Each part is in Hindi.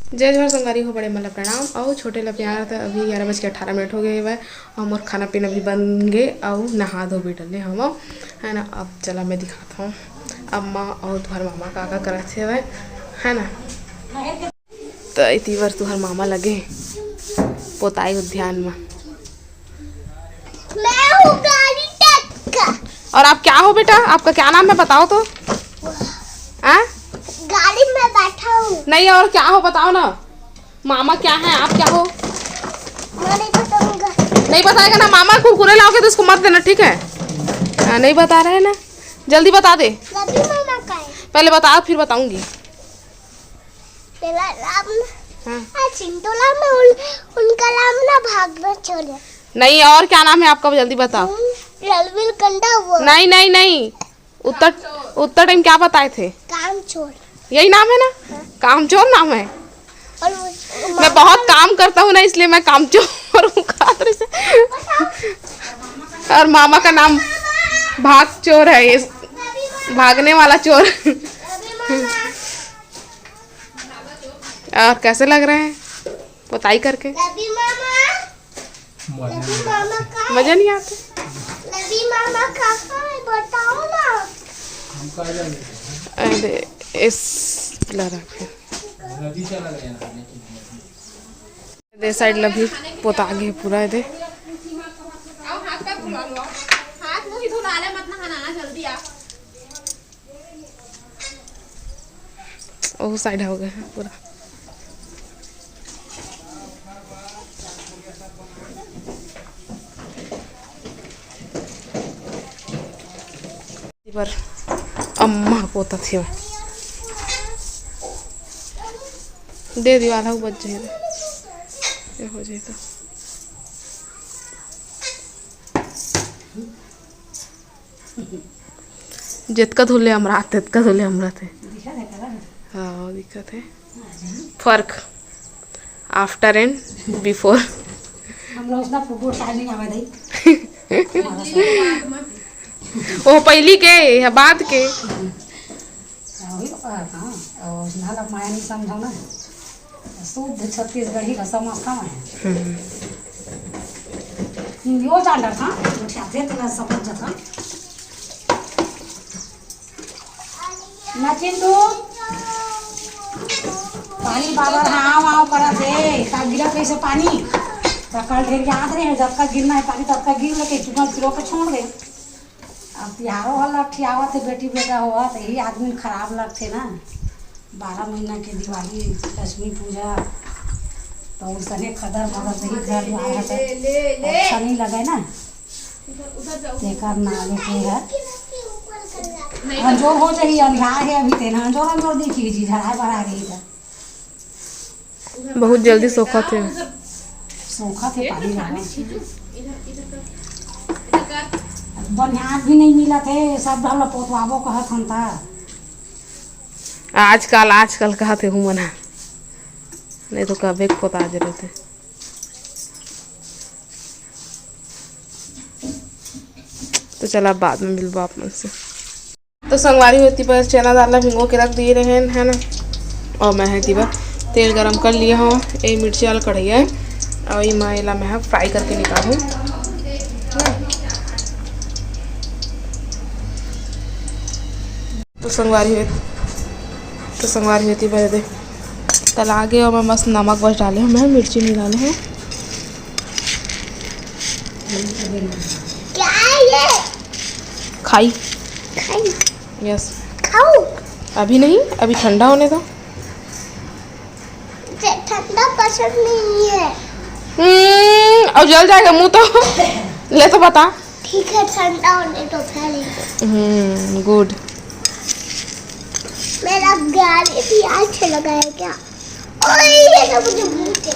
जय जोहर संगवारी हो, बड़े मतलब प्रणाम। और छोटे ला प्यार था। अभी 11:18 हो गए हुआ और मोर खाना पीना भी बन गए और नहा धो भी डले हम है ना। अब चला मैं दिखाता हूँ अम्मा और तुम्हारे मामा का करते हुए है ना। तो इतनी बार तुम्हारे मामा लगे पोताई उद्यान में। और आप क्या हो बेटा, आपका क्या नाम है बताओ तो। आ? गाड़ी में बैठा हूँ। नहीं और क्या हो बताओ ना। मामा क्या है, आप क्या हो। मैं नहीं बताऊंगा। नहीं बताएगा ना। मामा कुरकुरे लाओगे तो इसको मत देना, ठीक है। नहीं बता रहे हैं ना, जल्दी बता दे। रवि मामा का है। पहले बता फिर बताऊंगी। पहला नाम हाँ। चिंटोला में उनका नाम ना भागना चोर है। नहीं और क्या नाम है आपका, जल्दी बताओ। रणवीर कंडा वो। नहीं नहीं नहीं, उत्तर टाइम क्या बताए थे। काम चोर। यही नाम है ना। हाँ। कामचोर नाम है। और मैं बहुत काम करता हूँ ना, इसलिए मैं कामचोर हूँ। और मामा का नाम भाग चोर है, ये भागने वाला चोर। और कैसे लग रहे हैं पोताई करके। मजा नहीं आते। रवि मामा कहाँ है बताओ ना। इस दे साइड लभी पोता गए पूरा दे। ओ साइड हो गया पूरा। पर अम्मा पोता थी दे दीवाला बच जाए हो जाए तो। जितका धुले हमरा तितका धुले हमरा थे। हाँ दिक्कत है फर्क आफ्टर एंड बिफोर। वो पहली के या बाद के माया नहीं समझो ना, शुद्ध छत्तीसगढ़ी का समझता है। यो जान था समझ था ना चिंटू पानी बाबर हाँ वहाँ करा थे तब गिरा कैसे पानी तो कल ढेर याद रहे जब तक गिरना है पानी तब तक गिर लगे चुना फिर के छोड़ दे। अब तिहारो वाला ठियावा थे बेटी बेटा हुआ तो यही आदमी खराब लगते ना। 12 महीना के दिवाली लक्ष्मी पूजा तो उसने खदर मदर से ही घर में आया था, अच्छा नहीं लगे ना। देखकर नाले के है अंजोर हो जाएगी अंधार है अभी तेना अंजोर देखी जी झड़ा बढ़ा रही था। बहुत जल्दी सोखा थे पानी बनियाद भी नहीं मिला थे सब ढल पोतवाबो कहत हम था। आजकल कहते हूँ मना नहीं तो कभी पोता आज रहे थे। तो चला बाद में मिलवा आप मन से। तो संगवारी होती पर चना दाल भिंगो के रख दिए रहे हैं ना। और मैं है तीबर तेल गरम कर लिया हूँ। ये मिर्ची वाला कढ़ाई है और ये मैं फ्राई करके निकालूँ। तो संगवारी होती पर दे तल आगे और मैं मस्त नमक बस डाले हूँ, मैं मिर्ची नहीं डाले हैं। खाई यस खाओ अभी नहीं, अभी ठंडा होने दो। ठंडा पसंद नहीं है। और जल जाएगा मुंह तो। ले तो बता। ठीक है ठंडा होने तो पहले। गुड। मेरा गाड़ी भी अच्छा लगा है क्या। ओए ये तो मुझे भूखे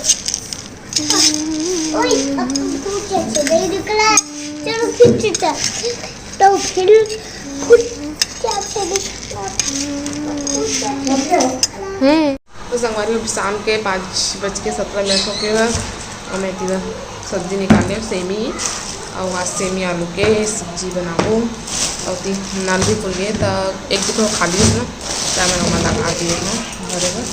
ओए अब भूखे से नहीं निकला है। चलो फिर चल तो फिर कुछ क्या से निकला। तो संगवारी अभी शाम के 5:17 हो गए और मैं तीन सब्जी निकाले सेमी और वहाँ सेमी आलू के सब्जी बनाबो और तीन नल भी खुल गए तो एक दुखो खाली है ना क्या मैं लगा दिए हैं घरे में।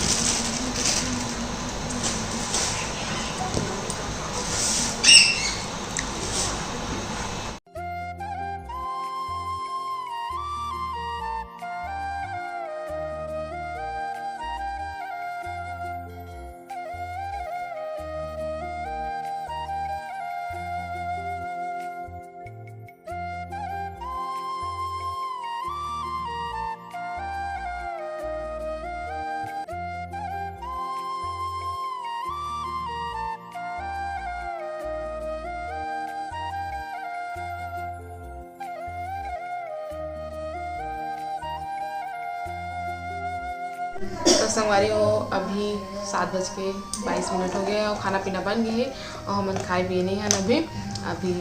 तो संगवारी हो अभी 7:22 हो गए और खाना पीना बन गए और हम खाए पिए नहीं हैं अभी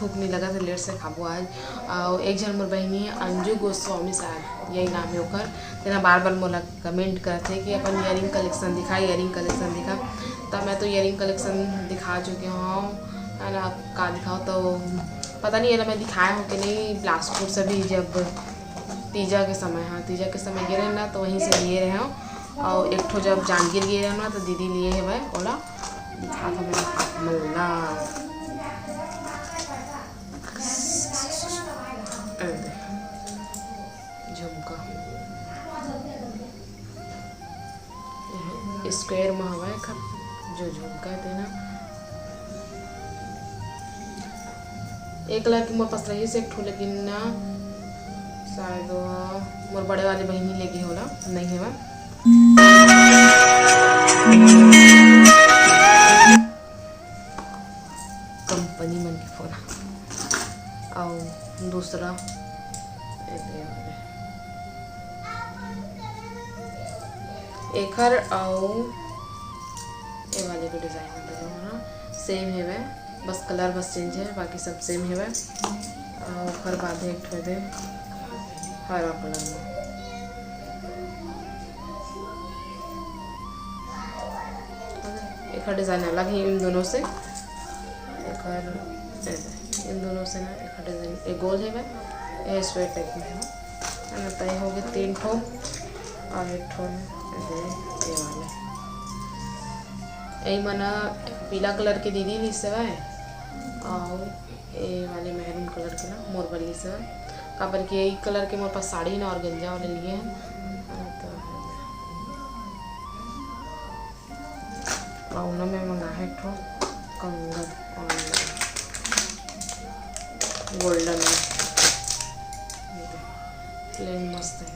भूख नहीं लगा तो लेट से खाबो आज। और एक जन मोर बहनी है अंजू गोस्वामी शायद यही नाम है ओकर, तेना बार बार मोला कमेंट करते कि अपन ईयरिंग कलेक्शन दिखा तो मैं तो ईयरिंग कलेक्शन दिखा चुके हूँ है ना। का दिखाओ तो पता नहीं है ना मैं दिखाया हूँ कि नहीं। बिलासपुर से भी जब तीजा के समय गिरे ना तो वहीं से लिए रहे हो और एक ठो जब जांजगीर गए रहे ना तो दीदी लिए है वह ओला दिखा था मैं मल्ला झुमका स्क्वायर में हवा है जो झुमका थे ना 1 लाख की मोर पास रही से एक ठो, लेकिन ना शायद मोर बड़े वाले बहनी लेके होला नहीं है वह कंपनी मन के फोन और दूसरा एकर और ये वाले के डिज़ाइन सेम है वह, बस कलर बस चेंज है, बाकी सब सेम है वह। और ओकर बाद एक ठो दे हरा कलर में एक डिज़ाइन अलग है इन दोनों से। इन दोनों से ना एक डिज़ाइन एक गोल है वह, ये स्वेट टाइप में है ना। तय हो गए 3 ठो और एक ठो ये वाले यही मना पीला कलर के दीदी ली से और ये वाले मेहरून कलर के ना मोर बल्ली से काबर के यही कलर के मोर पास साड़ी ना और गंजा वाले लिए हैं तो उन्होंने में मंगा है एक ठो कंगन गोल्डन में प्लेन मस्त है।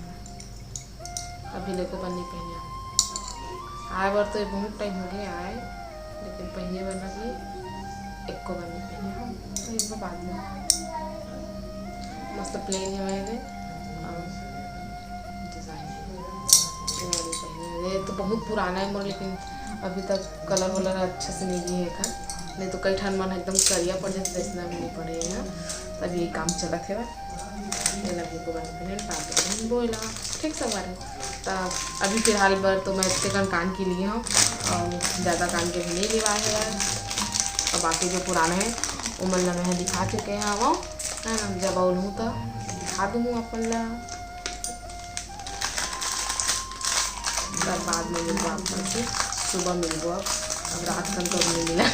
अभी लेको बनी पहने आए बार तो बहुत टाइम हो गया आए, लेकिन पहने वाला भी एक को बनी पहने हम तो इनको बाद में मस्त प्लेन है मेरे और डिज़ाइन पहने। ये तो बहुत पुराना है मोर, लेकिन अभी तक कलर वलर अच्छे से नहीं दिए है नहीं तो कई ठन मन एकदम करिया पड़ जाते तो इतना भी नहीं पड़ेगा। तब यही काम चला थे ये लगे को बनी पहने बोला ठीक सब बारे। तब अभी फिलहाल पर तो मैं इतने कान के लिए हूँ और ज़्यादा कान के भी नहीं लिवाए है और बाकी जो पुराने हैं वो मतलब मैं दिखा चुके हैं वो है ना। जब और हूँ तो दिखा दूँ अपन ला तब बाद में मिलूँ आप से सुबह मिलूँ अब रात तक तो नहीं मिला।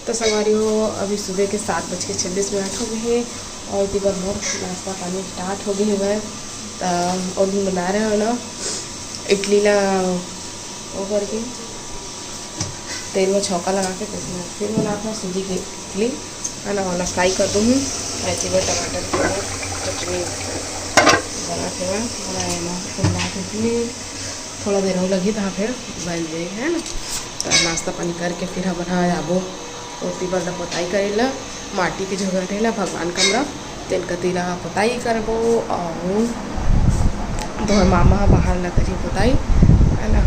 तो संगवारी हो अभी सुबह के 7:26 हो गए हैं और इतनी बार मोर नाश्ता पानी स्टार्ट हो गई है। तो और भी बना रहे हो ना इडली ला वो करके तेल में छौका लगा के फिर बनाता सूजी की इडली है ना। वाला फ्राई कर दूँ ऐसे में टमाटर की चटनी बनाते हुए बनाना फिर थोड़ा देर हो लगी था फिर बन जाए है ना। तो नाश्ता पानी करके फिर हम बना आबो ओती बार पोताई करेला माटी के झोगर रहेला भगवान कमरा तेल का तीरा पोताई करबो और तो मामा बाहर ला करी पोताई है ना।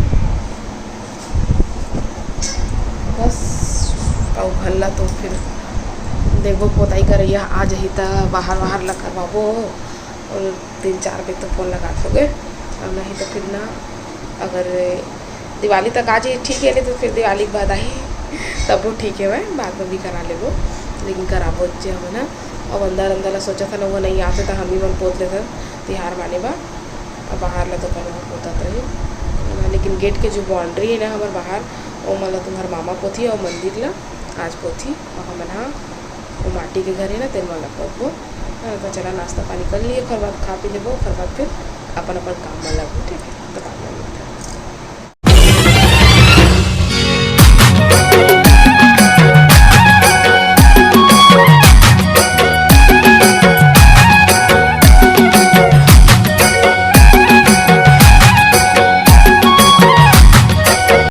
बस और घर ला तो फिर देखो पोताई करैया आ जही तो बाहर ला करवाबो और 3-4 बजे तो फोन लगा दोगे और नहीं तो फिर ना अगर दिवाली तक आ जाए ठीक है, नहीं तो फिर दिवाली के बाद आई तब वो ठीक है भाई बाद में भी करा ले वो, लेकिन कराबो अच्छे हमें ना। और अंदर सोचा था ना वो नहीं आते तो हम ही मन पोत लेते तिहार माने बा और बाहर ला तो करना पोता रही। लेकिन गेट के जो बाउंड्री है ना हमारे बाहर वो मतलब तुम्हारे मामा पोथी और मंदिर ला आज पोथी और हम ना वो माटी के घर है ना तेल वाला पोतबो। तो चला नाश्ता पानी कर लिए, फिर बाद खा पी लेबो, फिर बाद फिर अपन काम में लगो ठीक है।